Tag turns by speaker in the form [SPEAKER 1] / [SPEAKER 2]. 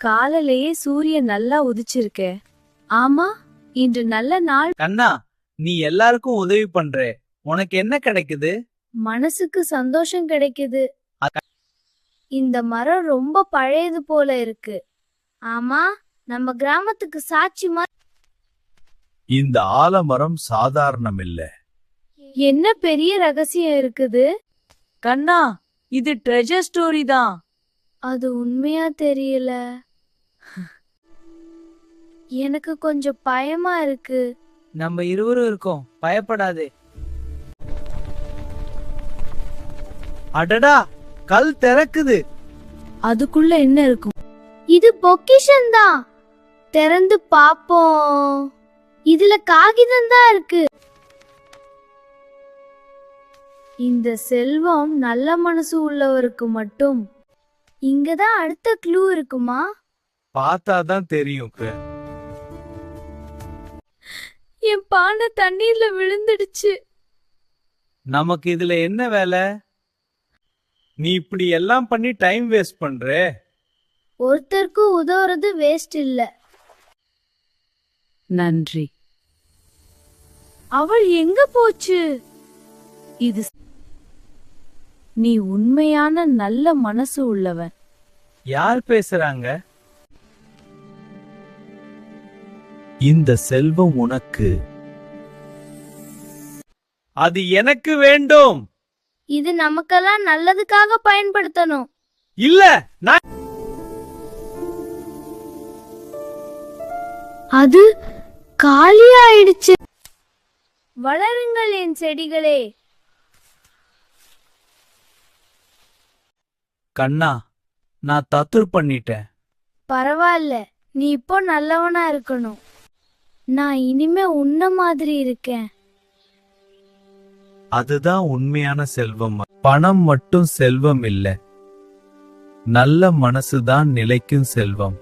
[SPEAKER 1] காலையிலேயே சூரியன் நல்லா உதிச்சிருக்கே. ஆமா, இன்று நல்ல நாள்.
[SPEAKER 2] கண்ணா, நீ எல்லாருக்கும் உதவி பண்ற, உனக்கு என்ன கிடைக்குது?
[SPEAKER 1] மனசுக்கு சந்தோஷம் கிடைக்குது. இந்த மரம் ரொம்ப பழையது போல இருக்கு. ஆமா, நம்ம கிராமத்துக்கு சாட்சி
[SPEAKER 2] இந்த ஆலமரம் சாதாரணம் இல்ல.
[SPEAKER 1] என்ன பெரிய ரகசியம் இருக்குது?
[SPEAKER 3] கண்ணா, இது ட்ரெஜர் ஸ்டோரி தான்.
[SPEAKER 1] அது உண்மையா தெரியல. எனக்கு கொஞ்சம் பயமா இருக்கு.
[SPEAKER 3] நம்ம இருவரும் இருக்கோம், பயப்படாதே.
[SPEAKER 2] அடடா, கல் திறக்குது.
[SPEAKER 1] அதுக்குள்ள என்ன இருக்கும்? இது பொக்கிஷம் தான். திறந்து பாப்போம். இதுல காகிதம் தான் இருக்கு. இந்த செல்வம் நல்ல மனசு உள்ளவருக்கு மட்டும். இங்கதான் அடுத்த க்ளூ இருக்குமா?
[SPEAKER 2] பார்த்தாதான் தெரியும்.
[SPEAKER 1] என் பானை தண்ணீர்ல விழுந்துடுச்சு.
[SPEAKER 2] நமக்கு இதுல என்ன வேலை? நீ இப்படி எல்லாம் பண்ணி டைம் வேஸ்ட் பண்ற.
[SPEAKER 1] ஒருத்தருக்கு உதவுறது வேஸ்ட் இல்ல.
[SPEAKER 3] நன்றி.
[SPEAKER 1] அவள் எங்க போச்சு? இது நீ உண்மையான நல்ல மனசு உள்ளவன்.
[SPEAKER 2] யார் பேசுறாங்க? இந்த செல்வம் உனக்கு. அது எனக்கு வேண்டும்.
[SPEAKER 1] இது நமக்கெல்லாம் நல்லதுக்காக பயன்படுத்தணும்.
[SPEAKER 2] இல்ல, நான்
[SPEAKER 1] அது காலியாயிடுச்சு. வளருங்கள் என் செடிகளே.
[SPEAKER 2] கண்ணா, நான் தத்து பண்ணிட்டேன்.
[SPEAKER 1] பரவாயில்ல, நீ இப்போ நல்லவனா இருக்கணும். நான் இனிமே உன்ன மாதிரி இருக்கேன்.
[SPEAKER 2] அதுதான் உண்மையான செல்வம். பணம் மட்டும் செல்வம் இல்ல, நல்ல மனசுதான் நிலைக்கும் செல்வம்.